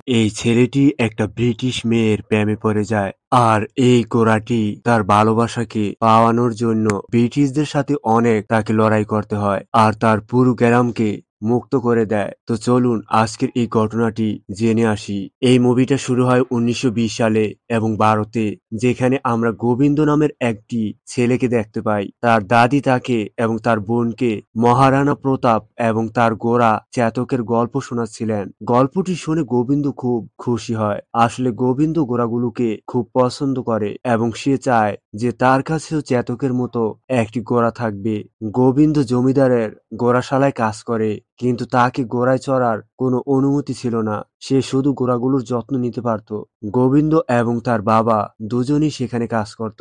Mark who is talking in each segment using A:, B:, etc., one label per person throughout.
A: এই ছেলেটি একটা ব্রিটিশ মেয়ের প্রেমে পড়ে যায়। আর এই গোরাটি তার ভালোবাসাকে পাওয়ানোর জন্য ব্রিটিশদের সাথে অনেক তাকে লড়াই করতে হয় আর তার পুরো গ্রামকে মুক্ত করে দেয়। তো চলুন আজকের এই ঘটনাটি জেনে আসি। এই মুভিটা শুরু হয় 1920 সালে এবং ভারতে, যেখানে আমরা গোবিন্দ নামের একটি ছেলেকে দেখতে পাই। তার দাদি তাকে এবং তার বোনকে মহারাণা প্রতাপ এবং তার গোরা চেতকের গল্প শোনাচ্ছিলেন। গল্পটি শুনে গোবিন্দ খুব খুশি হয়। আসলে গোবিন্দ গোরাগুলোকে খুব পছন্দ করে এবং সে চায় যে তার কাছেও চেতকের মতো একটি গোরা থাকবে। গোবিন্দ জমিদারের গোরাশালায় কাজ করে, কিন্তু তাকে গোরায় চড়ার কোনো অনুমতি ছিল না। সে শুধু ঘোড়াগুলোর যত্ন নিতে পারত। গোবিন্দ এবং তার বাবা দুজনই সেখানে কাজ করত।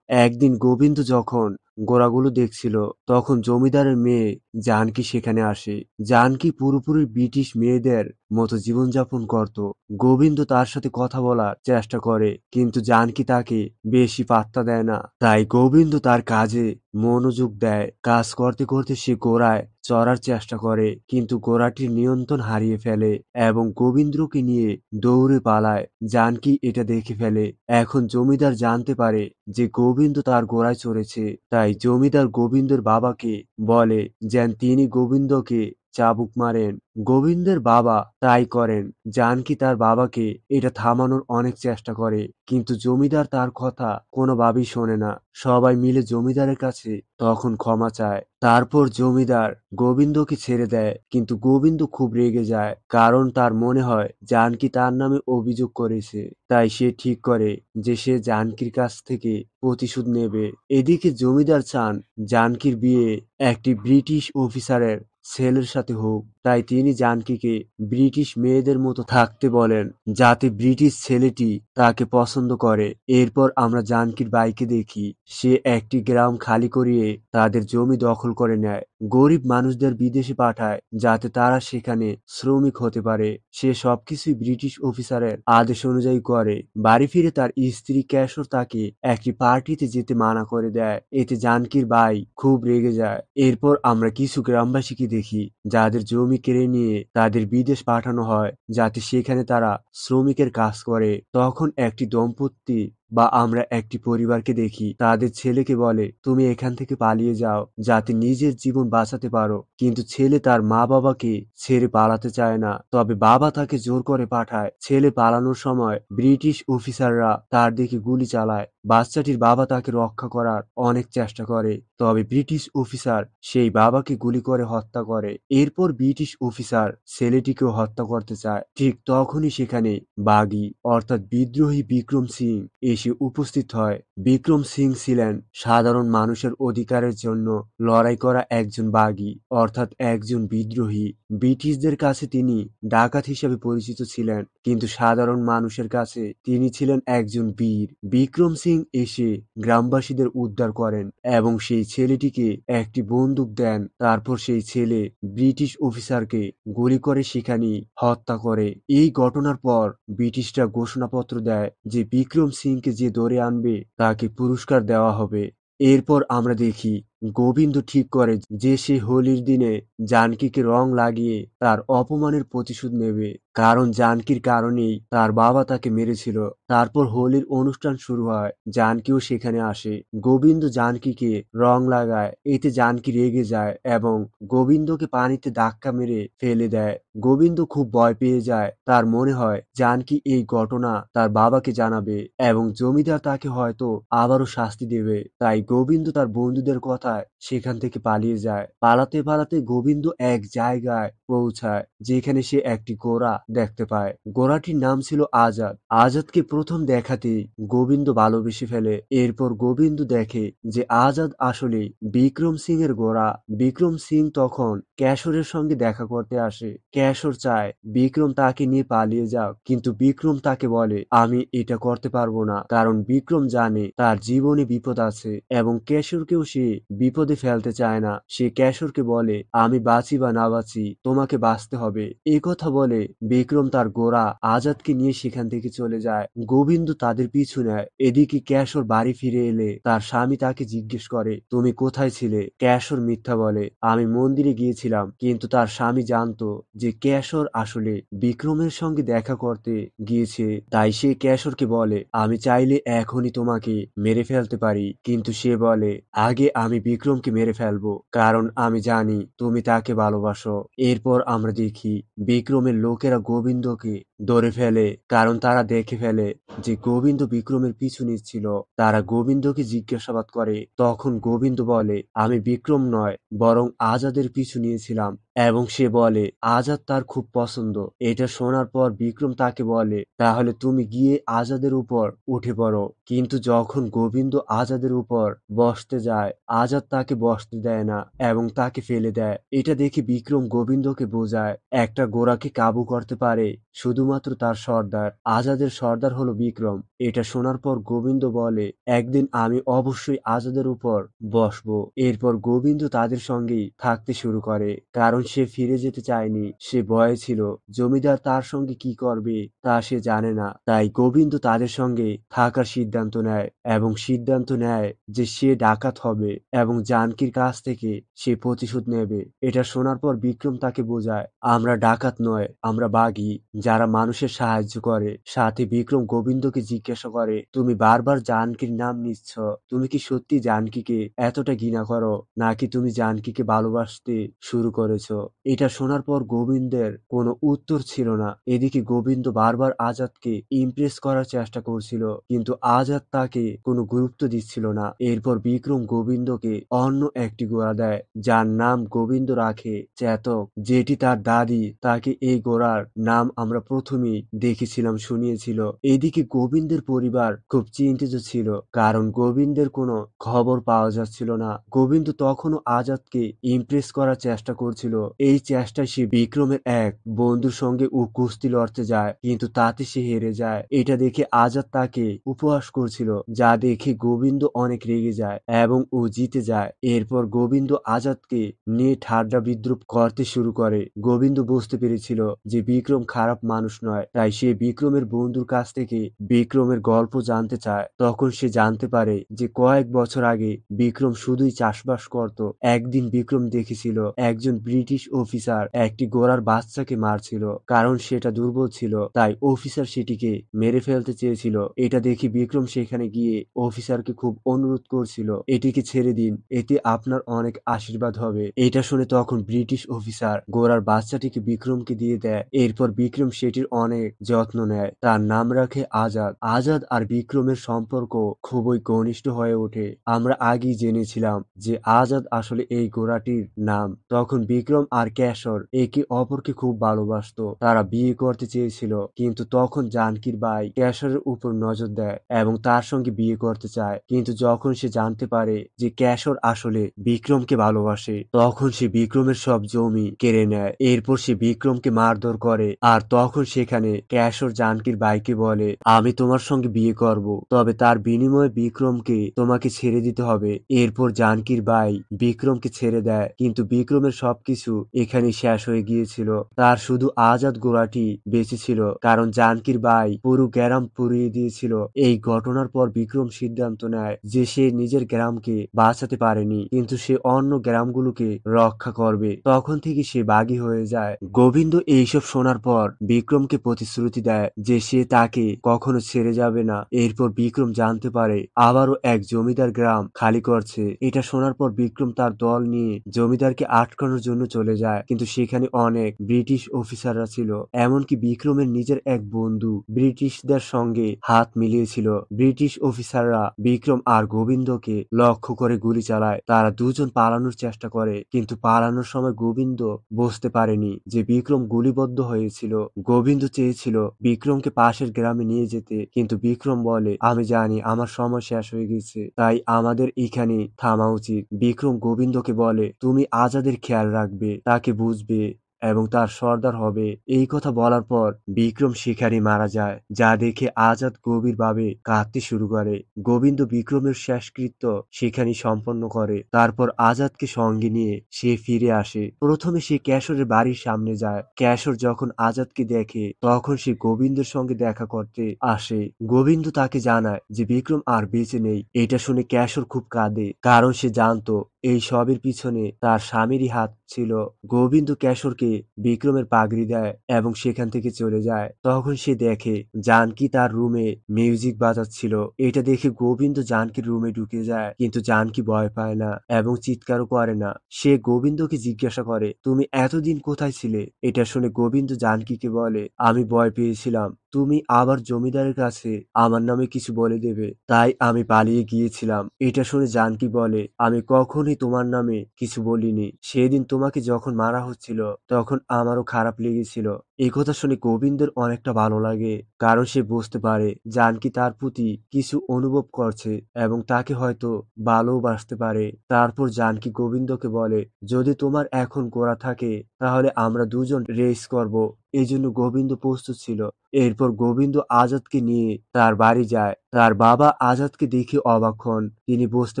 A: একদিন গোবিন্দ যখন ঘোড়াগুলো দেখছিল, তখন জমিদারের মেয়ে জানকী সেখানে আসে। জানকী পুরোপুরি ব্রিটিশ মেয়েদের মতো জীবনযাপন করত। গোবিন্দ তার সাথে কথা বলার চেষ্টা করে, কিন্তু জানকী তাকে বেশি পাত্তা দেয় না। তাই গোবিন্দ তার কাজে মনোযোগ দেয়। কাজ করতে করতে সে ঘোড়ায় চড়ার চেষ্টা করে, কিন্তু ঘোড়াটির নিয়ন্ত্রণ হারিয়ে ফেলে এবং গোবিন্দকে নিয়ে দৌড়ে পালায়। জানকী এটা দেখে ফেলে। এখন জমিদার জানতে পারে যে গোবিন্দ তার ঘোড়ায় চড়েছে। তাই জমিদার গোবিন্দের বাবাকে বলে যেন তিনি গোবিন্দকে চাবুক মারেন। গোবিন্দের বাবা তাই করেন। জানকী তার বাবাকে এটা থামানোর অনেক চেষ্টা করে, কিন্তু জমিদার তার কথা কোনোভাবেই শোনে না। সবাই মিলে জমিদারের কাছে তখন ক্ষমা চায়। তারপর জমিদার গোবিন্দকে ছেড়ে দেয়, কিন্তু গোবিন্দ খুব রেগে যায়, কারণ তার মনে হয় জানকী তার নামে অভিযোগ করেছে। তাই সে ঠিক করে যে সে জানকীর কাছ থেকে প্রতিশোধ নেবে। এদিকে জমিদার চান জানকীর বিয়ে একটি ব্রিটিশ অফিসারের ছেলের সাথে হোক। তাই তিনি জানকীকে ব্রিটিশ মেয়েদের মতো থাকতে বলেন, যাতে ব্রিটিশ ছেলেটি তাকে পছন্দ করে। এরপর আমরা জানকীর বাইকে দেখি সে একটি গ্রাম খালি করিয়ে তাদের জমি দখল করে নেয়। গরিব মানুষদের বিদেশে পাঠায় যাতে তারা সেখানে শ্রমিক হতে পারে। সে সবকিছুই ব্রিটিশ অফিসারের আদেশ অনুযায়ী করে। বাড়ি ফিরে তার স্ত্রী কেশর তাকে একটি পার্টিতে যেতে মানা করে দেয়। এতে জানকীর ভাই খুব রেগে যায়। এরপর আমরা কিছু গ্রামবাসীকে দেখি যাদের জমি কেড়ে নিয়ে তাদের বিদেশ পাঠানো হয়, যাতে সেখানে তারা শ্রমিকের কাজ করে। তখন একটি দম্পতি বা আমরা একটি পরিবারকে দেখি তাদের ছেলেকে বলে, তুমি এখান থেকে পালিয়ে যাও যাতে নিজের জীবন বাঁচাতে পারো। কিন্তু ছেলে তার মা বাবাকে ছেড়ে পালাতে চায় না, তবে বাবা তাকে জোর করে পাঠায়। ছেলে পালানোর সময় ব্রিটিশ অফিসাররা তার দিকে গুলি চালায়। বাচ্চাটির বাবা তাকে রক্ষা করার অনেক চেষ্টা করে, তবে ব্রিটিশ অফিসার সেই বাবাকে গুলি করে হত্যা করে। এরপর ব্রিটিশ অফিসার ছেলেটিকেও হত্যা করতে চায়। ঠিক তখনই সেখানে বাগী অর্থাৎ বিদ্রোহী বিক্রম সিং এসে উপস্থিত হয়। বিক্রম সিং ছিলেন সাধারণ মানুষের অধিকারের জন্য লড়াই করা একজন বাগী অর্থাৎ একজন বিদ্রোহী। ব্রিটিশদের কাছে তিনি ডাকাত হিসেবে পরিচিত ছিলেন, কিন্তু সাধারণ মানুষের কাছে তিনি ছিলেন একজন বীর। বিক্রম সিং এসে গ্রামবাসীদের উদ্ধার করেন এবং সেই ছেলেটিকে একটি বন্দুক দেন। তারপর সেই ছেলে ব্রিটিশ অফিসারকে গুলি করে সেখানেই হত্যা করে। এই ঘটনার পর ব্রিটিশরা ঘোষণাপত্র দেয় যে বিক্রম সিংকে যে ধরে আনবে তাকে পুরস্কার দেওয়া হবে। এরপর আমরা দেখি গোবিন্দ ঠিক করে যে সে হোলির দিনে জানকীকে রং লাগিয়ে তার অপমানের প্রতিশোধ নেবে, কারণ জানকীর কারণেই তার বাবা তাকে মেরেছিল। তারপর হোলির অনুষ্ঠান শুরু হয়। জানকীও সেখানে আসে। গোবিন্দ জানকীকে রং লাগায়। এতে জানকী রেগে যায় এবং গোবিন্দকে পানিতে ধাক্কা মেরে ফেলে দেয়। গোবিন্দ খুব ভয় পেয়ে যায়। তার মনে হয় জানকী এই ঘটনা তার বাবাকে জানাবে এবং জমিদার তাকে হয়তো আবারও শাস্তি দেবে। তাই গোবিন্দ তার বন্ধুদের কথায় সেখান থেকে পালিয়ে যায়। পালাতে পালাতে গোবিন্দ এক জায়গায় পৌঁছায় যেখানে সে একটি ঘোড়া দেখতে পায়। ঘোড়াটির নাম ছিল আজাদ। আজাদকে প্রথম দেখাতেই গোবিন্দ ভালোবেসে ফেলে। এরপর গোবিন্দ দেখে যে আজাদ আসলে বিক্রম সিং এর ঘোড়া। বিক্রম সিং তখন কেশরের সঙ্গে দেখা করতে আসে। কেশর চায় বিক্রম তাকে নিয়ে পালিয়ে যাক, কিন্তু বিক্রম তাকে বলে, আমি এটা করতে পারবো না, কারণ বিক্রম জানে তার জীবনে বিপদ আছে এবং কেশরকেও সে বিপদে ফেলতে চায় না। সে কেশরকে বলে, আমি বাঁচি বা না বাঁচি তোমাকে বাঁচতে হবে। এই কথা বলে বিক্রম তার ঘোড়া আজাদকে নিয়ে সেখান থেকে চলে যায়। গোবিন্দ তাদের পিছু নেয়। এদিকে কেশর বাড়ি ফিরে এলে তার স্বামী তাকে জিজ্ঞেস করে, তুমি কোথায় ছিলে? কেশর মিথ্যা বলে, আমি মন্দিরে গিয়েছিলাম। কিন্তু তার স্বামী জানতো যে কেশর আসলে বিক্রমের সঙ্গে দেখা করতে গিয়েছে। তাই সে কেশরকে বলে, আমি চাইলে এখনই তোমাকে মেরে ফেলতে পারি। কিন্তু সে বলে, আগে আমি বিক্রমকে মেরে ফেলবো, কারণ আমি জানি তুমি তাকে ভালোবাসো। এরপর আমরা দেখি বিক্রমের লোকেরা গোবিন্দকে ধরে ফেলে, কারণ তারা দেখে ফেলে যে গোবিন্দ বিক্রমের পিছু নিচ্ছিল। তারা গোবিন্দকে জিজ্ঞাসাবাদ করে। তখন গোবিন্দ বলে, আমি বিক্রম নয়, বরং আজাদের পিছু নিয়েছিলাম। এবং সে বলে আজাদ তার খুব পছন্দ। এটা শোনার পর বিক্রম তাকে বলে, তাহলে তুমি গিয়ে আজাদের উপর উঠে পড়ো। কিন্তু যখন গোবিন্দ আজাদের উপর বসতে যায়, আজাদ তাকে বসতে দেয় না এবং তাকে ফেলে দেয়। এটা দেখে বিক্রম গোবিন্দকে বোঝায় একটা ঘোড়াকে কাবু করতে পারে শুধুমাত্র তার সর্দার। আজাদের সর্দার হলো বিক্রম। এটা শোনার পর গোবিন্দ বলে, একদিন আমি অবশ্যই আজাদের উপর বসবো। এরপর গোবিন্দ তাদের সঙ্গেই থাকতে শুরু করে, কারণ সে ফিরে যেতে চায়নি। সে ভয়ে ছিল জমিদার তার সঙ্গে কি করবে তা সে জানে না। তাই গোবিন্দ তাদের সঙ্গে থাকার সিদ্ধান্ত নেয় এবং সিদ্ধান্ত নেয় যে সে ডাকাত হবে এবং জানকীর কাছ থেকে সে প্রতিশোধ নেবে। এটা শোনার পর বিক্রম তাকে বোঝায়, আমরা ডাকাত নয়, আমরা বাঘী যারা মানুষের সাহায্য করে। সাথে বিক্রম গোবিন্দকে জিজ্ঞাসা করে, তুমি বারবার জানকীর নাম নিচ্ছ, তুমি কি সত্যি জানকীকে এতটা ঘৃণা করো, নাকি তুমি জানকীকে ভালোবাসতে শুরু করেছো? এটা শোনার পর গোবিন্দের কোনো উত্তর ছিল না। এদিকে গোবিন্দ বারবার আজাদকে ইমপ্রেস করার চেষ্টা করছিল, কিন্তু আজাদ তাকে কোনো গুরুত্ব দিচ্ছিল না। এরপর বিক্রম গোবিন্দকে অন্য একটি ঘোড়া দেয়, যার নাম গোবিন্দ রাখে চেতক, যেটি তার দাদি তাকে এই ঘোড়ার নাম আমরা প্রথমেই দেখেছিলাম শুনিয়েছিল। এদিকে গোবিন্দের পরিবার খুব চিন্তিত ছিল, কারণ গোবিন্দের কোনো খবর পাওয়া যাচ্ছিল না। গোবিন্দ তখনও আজাদকে ইমপ্রেস করার চেষ্টা করছিল। এই চেষ্টায় সে বিক্রমের এক বন্ধুর সঙ্গে কুস্তি লড়তে যায়, কিন্তু তাতে সে হেরে যায়। এটা দেখে আজাদ তাকে উপহাস করছিল, যা দেখে গোবিন্দ অনেক রেগে যায় এবং ও জিতে যায়। এরপর গোবিন্দ আজাদকে নিয়ে ঠাট্টা বিদ্রুপ করতে শুরু করে। গোবিন্দ বুঝতে পেরেছিল যে বিক্রম খারাপ মানুষ নয়, তাই সে বিক্রমের বন্ধুর কাছ থেকে বিক্রমের গল্প জানতে চায়। তখন সে জানতে পারে যে কয়েক বছর আগে বিক্রম শুধুই চাষবাস করত। একদিন বিক্রম দেখেছিল একজন ব্রিটিশ অফিসার একটি ঘোড়ার বাচ্চাকে মারছিল, কারণ সেটা দুর্বল ছিল। তাই অফিসার সেটিকে মেরে ফেলতে চেয়েছিল। এটা দেখে বিক্রম সেখানে গিয়ে অফিসারকে খুব অনুরোধ করছিল, এটিকে ছেড়ে দিন, এতে আপনার অনেক আশীর্বাদ হবে। এটা শুনে তখন ব্রিটিশ অফিসার ঘোড়ার বাচ্চাটিকে বিক্রমকে দিয়ে দেয়। এরপর বিক্রম সেটির অনেক যত্ন নেয়। তার নাম রাখে আজাদ। আজাদ আর বিক্রমের সম্পর্ক খুবই ঘনিষ্ঠ হয়ে ওঠে। আমরা আগেই জেনেছিলাম যে আজাদ আসলে এই ঘোড়াটির নাম। তখন বিক্রম আর কেশর একে অপরকে খুব ভালোবাসতো। তারা বিয়ে করতে চেয়েছিল, কিন্তু তখন জানকীর ভাই কেশরের উপর নজর দেয় এবং তার সঙ্গে বিয়ে করতে চায়। কিন্তু যখন সে জানতে পারে যে কেশর আসলে বিক্রমকে ভালোবাসে, তখন সে বিক্রমের সব জমি কেড়ে নেয়। এরপর সে বিক্রমকে মারধর করে। আর তখন সেখানে কেশর জানকীর ভাইকে বলে, আমি তোমার সঙ্গে বিয়ে করব, তবে তার বিনিময়ে বিক্রমকে তোমাকে ছেড়ে দিতে হবে। এরপর জানকীর ভাই বিক্রমকে ছেড়ে দেয়, কিন্তু বিক্রমের সবকিছু এখানে শেষ হয়ে গিয়েছিল। তার শুধু আজাদ ঘোড়াটি বেঁচে ছিল, কারণ জানকীর ভাই পুরো গ্রাম পুড়িয়ে দিয়েছিল। এই ঘটনার পর বিক্রম সিদ্ধান্ত নেয় যে সে নিজের গ্রামকে বাঁচাতে পারেনি, কিন্তু সে অন্য গ্রামগুলোকে রক্ষা করবে। তখন থেকে সে বাঘী হয়ে যায়। গোবিন্দ এইসব শোনার পর বিক্রমকে প্রতিশ্রুতি দেয় যে সে তাকে কখনো ছেড়ে যাবে না। এরপর বিক্রম জানতে পারে আবারও এক জমিদার গ্রাম খালি করছে। এটা শোনার পর বিক্রম তার দল নিয়ে জমিদারকে আটকানোর জন্য চলে যায়, কিন্তু সেখানে অনেক ব্রিটিশ অফিসাররা ছিল। এমনকি বিক্রমের নিজের এক বন্ধু ব্রিটিশদের সঙ্গে হাত মিলিয়েছিল। ব্রিটিশ অফিসাররা বিক্রম আর গোবিন্দকে লক্ষ্য করে গুলি চালায়। তারা দুজন পালানোর চেষ্টা করে, কিন্তু পালানোর সময় গোবিন্দ বুঝতে পারেনি যে বিক্রম গুলিবদ্ধ হয়েছিল। গোবিন্দ চেয়েছিল বিক্রমকে পাশের গ্রামে নিয়ে যেতে, কিন্তু বিক্রম বলে, আমি জানি আমার সময় শেষ হয়ে গেছে, তাই আমাদের এখানে থামা উচিত। বিক্রম গোবিন্দকে বলে, তুমি আজাদের খেয়াল রাখবে, তাকে বুঝবে এবং তার সর্দার হবে। এই কথা বলার পর বিক্রম সেখানেই মারা যায়, যা দেখে আজাদ গভীরভাবে কাঁদতে শুরু করে। গোবিন্দ বিক্রমের শেষকৃত্য সেখানেই সম্পন্ন করে। তারপর আজাদকে সঙ্গে নিয়ে সে ফিরে আসে। প্রথমে সে কেশরের বাড়ির সামনে যায়। কেশর যখন আজাদকে দেখে তখন সে গোবিন্দের সঙ্গে দেখা করতে আসে। গোবিন্দ তাকে জানায় যে বিক্রম আর বেঁচে নেই। এটা শুনে কেশর খুব কাঁদে, কারণ সে জানতো এই সবের পিছনে তার স্বামীরই হাত ছিল। গোবিন্দ কেশরকে বিক্রমের পাগড়ি দেয় এবং সেখান থেকে চলে যায়। তখন সে দেখে জানকী তার রুমে মিউজিক বাজাচ্ছিল। এটা দেখে গোবিন্দ জানকীর রুমে ঢুকে যায়, কিন্তু জানকী ভয় পায় না এবং চিৎকারও করে না। সে গোবিন্দকে জিজ্ঞাসা করে, তুমি এতদিন কোথায় ছিলে? এটা শুনে গোবিন্দ জানকীকে বলে, আমি ভয় পেয়েছিলাম তুমি আবার জমিদারের কাছে আমার নামে কিছু বলে দেবে, তাই আমি পালিয়ে গিয়েছিলাম। এটা শুনে জানকী বলে, আমি কখনোই তোমার নামে কিছু বলিনি। সেদিন তোমাকে যখন মারা হচ্ছিল তখন আমারও খারাপ লেগেছিল। এই কথা শুনে গোবিন্দের অনেকটা ভালো লাগে, কারণ সে বুঝতে পারে জানকী তার প্রতি কিছু অনুভব করছে এবং তাকে হয়তো ভালোবাসতে পারে। তারপর জানকী গোবিন্দকে বলে, যদি তোমার এখন ঘোড়া থাকে তাহলে আমরা দুজন রেস করব। এই জন্য গোবিন্দ প্রস্তুত ছিল। এরপর গোবিন্দ আজাদকে নিয়ে তার বাড়ি যায়। তার বাবা আজাদকে দেখে অবাক হন। তিনি বুঝতে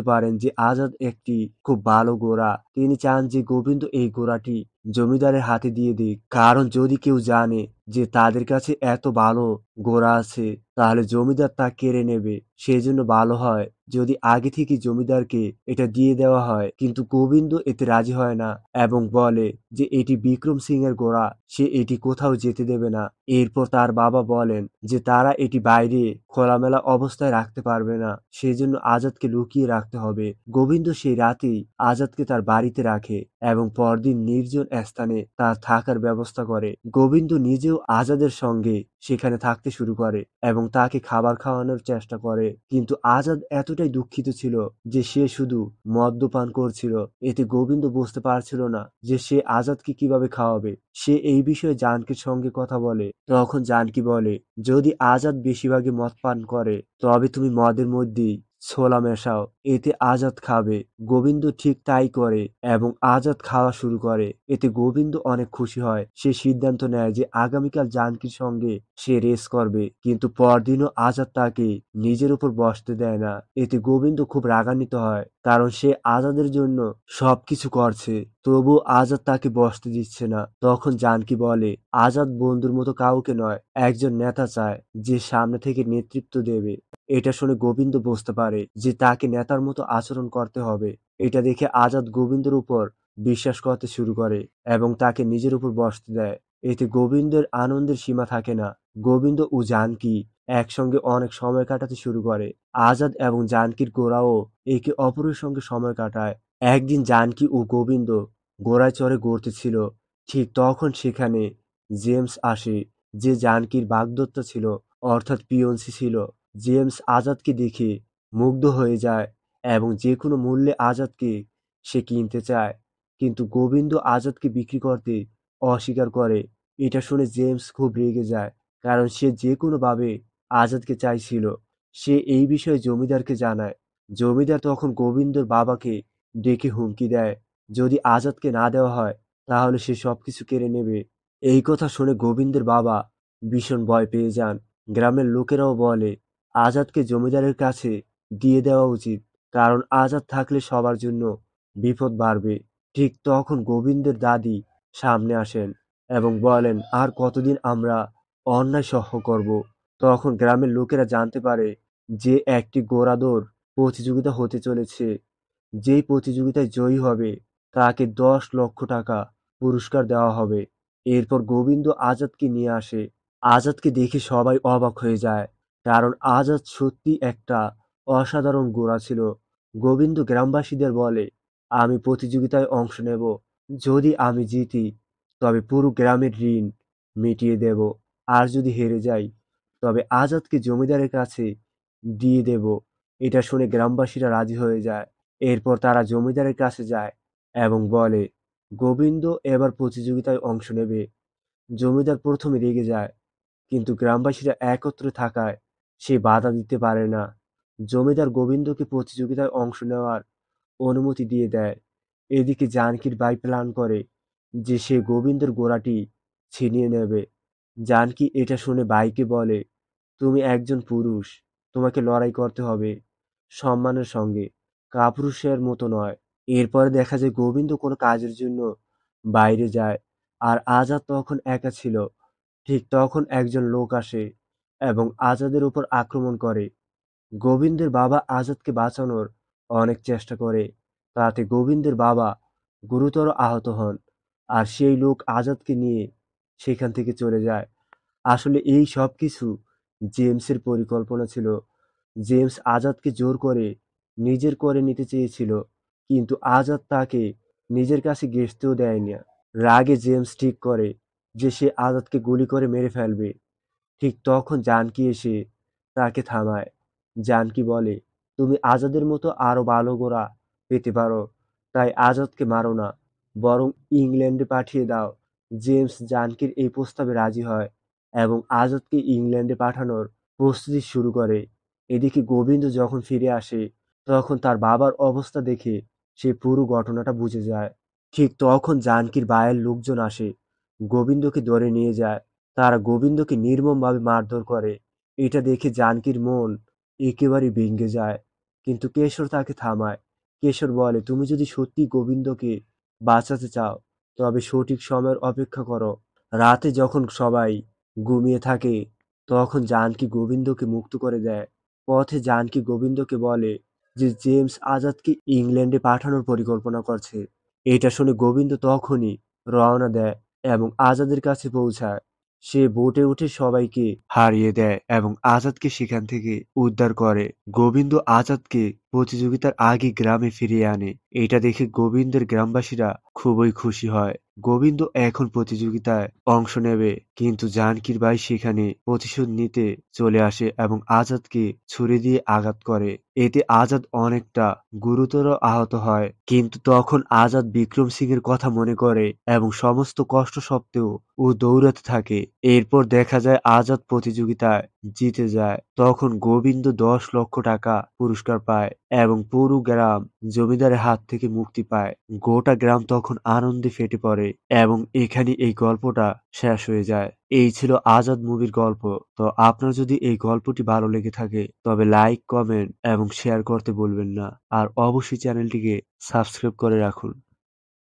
A: পারেন যে আজাদ একটি খুব ভালো ঘোড়া। তিনি চান যে গোবিন্দ এই ঘোড়াটি জমিদারের হাতে দিয়ে দিক, কারণ যদি কেউ জানে যে তাদের কাছে এত ভালো ঘোড়া আছে তাহলে জমিদার তা কেড়ে নেবে। সেজন্য ভালো হয় যদি আগে থেকে জমিদারকে এটা দিয়ে দেওয়া হয়। কিন্তু গোবিন্দ এতে রাজি হয় না এবং বলে যে এটি বিক্রম সিং এর ঘোড়া, সে এটি কোথাও যেতে দেবে না। এরপর তার বাবা বলেন যে তারা এটি বাইরে খোলামেলা অবস্থায় রাখতে পারবে না, সেজন্য আজাদকে লুকিয়ে রাখতে হবে। গোবিন্দ সেই রাতেই আজাদকে তার বাড়িতে রাখে এবং পরদিন নির্জন স্থানে তার থাকার ব্যবস্থা করে। গোবিন্দ নিজেও আজাদের সঙ্গে সেখানে থাকতে শুরু করে এবং তাকে খাবার খাওয়ানোর চেষ্টা করে, কিন্তু আজাদ এতটাই দুঃখিত ছিল যে সে শুধু মদ্যপান করছিল। এতে গোবিন্দ বুঝতে পারছিল না যে সে আজাদকে কিভাবে খাওয়াবে। সে এই বিষয়ে জানকীর সঙ্গে কথা বলে। তখন জানকী বলে, যদি আজাদ বেশিরভাগই মদ পান করে তবে তুমি মদের মধ্যেই ছোলা মেশাও, এতে আজাদ খাবে। গোবিন্দ ঠিক তাই করে এবং আজাদ খাওয়া শুরু করে। এতে গোবিন্দ অনেক খুশি হয়। সে সিদ্ধান্ত নেয় যে আগামীকাল জানকীর সঙ্গে সে রেস করবে, কিন্তু পরদিনও আজাদ তাকে নিজের উপর বসতে দেয় না। এতে গোবিন্দ খুব রাগান্বিত হয়, কারণ সে আজাদের জন্য সবকিছু করছে, তবু আজাদ তাকে বসতে দিচ্ছে না। তখন জানকী বলে, আজাদ বন্ধুর মতো কাউকে নয়, একজন নেতা চায় যে সামনে থেকে নেতৃত্ব দেবে। এটা শুনে গোবিন্দ বুঝতে পারে যে তাকে নেতার মতো আচরণ করতে হবে। এটা দেখে আজাদ গোবিন্দের উপর বিশ্বাস করতে শুরু করে এবং তাকে নিজের উপর বসতে দেয়। এতে গোবিন্দের আনন্দের সীমা থাকে না। গোবিন্দ ও জানকী একসঙ্গে অনেক সময় কাটাতে শুরু করে। আজাদ এবং জানকীর ঘোড়াও একে অপরের সঙ্গে সময় কাটায়। একদিন জানকী ও গোবিন্দ ঘোড়ায় চড়ে ঘুরতেছিল। ঠিক তখন সেখানে জেমস আসে, যে জানকীর বাগদত্তা ছিল, অর্থাৎ পিয়ন্সি ছিল। জেমস আজাদকে দেখে মুগ্ধ হয়ে যায় এবং যে কোনো মূল্যে আজাদকে সে কিনতে চায়, কিন্তু গোবিন্দ আজাদকে বিক্রি করতে অস্বীকার করে। এটা শুনে জেমস খুব রেগে যায়, কারণ সে যে কোনোভাবে আজাদকে চাইছিল। সে এই বিষয়ে জমিদারকে জানায়। জমিদার তখন গোবিন্দর বাবাকে ডেকে হুমকি দেয়, যদি আজাদকে না দেওয়া হয় তাহলে সে সবকিছু কেড়ে নেবে। এই কথা শুনে গোবিন্দের বাবা ভীষণ ভয় পেয়ে যান। গ্রামের লোকেরাও বলে আজাদকে জমিদারের কাছে দিয়ে দেওয়া উচিত, কারণ আজাদ থাকলে সবার জন্য বিপদ বাড়বে। ঠিক তখন গোবিন্দের দাদি সামনে আসেন এবং বলেন, আর কতদিন আমরা অন্যায় সহ্য করব। তখন গ্রামের লোকেরা জানতে পারে যে একটি ঘোড়া দৌড় প্রতিযোগিতা হতে চলেছে। যেই প্রতিযোগিতায় জয়ী হবে তাকে 10 লক্ষ টাকা পুরস্কার দেওয়া হবে। এরপর গোবিন্দ আজাদকে নিয়ে আসে। আজাদকে দেখে সবাই অবাক হয়ে যায়, কারণ আজাদ সত্যি একটা অসাধারণ ঘোড়া ছিল। গোবিন্দ গ্রামবাসীদের বলে, আমি প্রতিযোগিতায় অংশ নেব। যদি আমি জিতি তবে পুরো গ্রামের ঋণ মিটিয়ে দেব, আর যদি হেরে যাই তবে আজাদকে জমিদারের কাছে দিয়ে দেব। এটা শুনে গ্রামবাসীরা রাজি হয়ে যায়। এরপর তারা জমিদারের কাছে যায় এবং বলে, গোবিন্দ এবার প্রতিযোগিতায় অংশ নেবে। জমিদার প্রথমে রেগে যায়, কিন্তু গ্রামবাসীরা একত্রে থাকায় সে বাধা দিতে পারে না। জমিদার গোবিন্দকে প্রতিযোগিতায় অংশ নেওয়ার অনুমতি দিয়ে দেয়। এদিকে জানকীর ভাই প্ল্যান করে যে সে গোবিন্দর ঘোড়াটি ছিনিয়ে নেবে। জানকী এটা শুনে ভাইকে বলে, তুমি একজন পুরুষ, তোমাকে লড়াই করতে হবে সম্মানের সঙ্গে, কাপুরুষের মতো নয়। এরপরে দেখা যায় গোবিন্দ কোনো কাজের জন্য বাইরে যায়, আর আজাদ তখন একা ছিল। ঠিক তখন একজন লোক আসে এবং আজাদের উপর আক্রমণ করে। গোবিন্দের বাবা আজাদকে বাঁচানোর অনেক চেষ্টা করে, তাতে গোবিন্দের বাবা গুরুতর আহত হন, আর সেই লোক আজাদকে নিয়ে সেখান থেকে চলে যায়। আসলে এই সবকিছু জেমসের পরিকল্পনা ছিল। জেমস আজাদকে জোর করে নিজের করে নিতে চেয়েছিল, কিন্তু আজাদ তাকে নিজের কাছে ঘেঁষতেও দেয়নি। রাগে জেমস ঠিক করে যে সে আজাদকে গুলি করে মেরে ফেলবে। ঠিক তখন জানকী এসে তাকে থামায়। জানকী বলে, তুমি আজাদের মতো আরো ভালো ঘোড়া পেতে পারো, তাই আজাদকে মারো না, বরং ইংল্যান্ডে পাঠিয়ে দাও। জেমস জানকীর এই প্রস্তাবে রাজি হয় এবং আজাদকে ইংল্যান্ডে পাঠানোর প্রস্তুতি শুরু করে। এদিকে গোবিন্দ যখন ফিরে আসে, তখন তার বাবার অবস্থা দেখে সে পুরো ঘটনাটা বুঝে যায়। ঠিক তখন জানকীর ভাইয়ের লোকজন আসে, গোবিন্দকে ধরে নিয়ে যায়। তারা গোবিন্দকে নির্মমভাবে মারধর করে। এটা দেখে জানকীর মন একেবারে ভেঙে যায়, কিন্তু কেশর তাকে থামায়। কেশর বলে, তুমি যদি সত্যি গোবিন্দকে বাঁচাতে চাও তবে সঠিক সময়ের অপেক্ষা করো। রাতে যখন সবাই ঘুমিয়ে থাকে, তখন জানকী গোবিন্দকে মুক্ত করে দেয়। পথে জানকী গোবিন্দকে বলে যে জেমস আজাদকে ইংল্যান্ডে পাঠানোর পরিকল্পনা করছে। এটা শুনে গোবিন্দ তখনই রওনা দেয় এবং আজাদের কাছে পৌঁছায়। সে বোটে উঠে সবাইকে হারিয়ে দেয় এবং আজাদকে সেখান থেকে উদ্ধার করে। গোবিন্দ আজাদকে প্রতিযোগিতার আগে গ্রামে ফিরিয়ে আনে। এটা দেখে গোবিন্দের গ্রামবাসীরা খুবই খুশি হয়। গোবিন্দ এখন প্রতিযোগিতায় অংশ নেবে, কিন্তু জানকীর ভাই সেখানে প্রতিশোধ নিতে চলে আসে এবং আজাদকে ছুরি দিয়ে আঘাত করে। এতে আজাদ অনেকটা গুরুতর আহত হয়, কিন্তু তখন আজাদ বিক্রম সিং এর কথা মনে করে এবং সমস্ত কষ্ট সত্ত্বেও ও দৌড়াতে থাকে। এরপর দেখা যায় আজাদ প্রতিযোগিতায় জিতে যায়। তখন গোবিন্দ 10 লক্ষ টাকা পুরস্কার পায় এবং পুরো গ্রাম জমিদারের হাত থেকে মুক্তি পায়। গোটা গ্রাম তখন আনন্দে ফেটে পড়ে এবং এখানে এই গল্পটা শেষ হয়ে যায়। এই ছিল আজাদ মুভির গল্প। তো আপনার যদি এই গল্পটি ভালো লেগে থাকে তবে লাইক, কমেন্ট এবং শেয়ার করতে ভুলবেন না। আর অবশ্যই চ্যানেলটিকে সাবস্ক্রাইব করে রাখুন।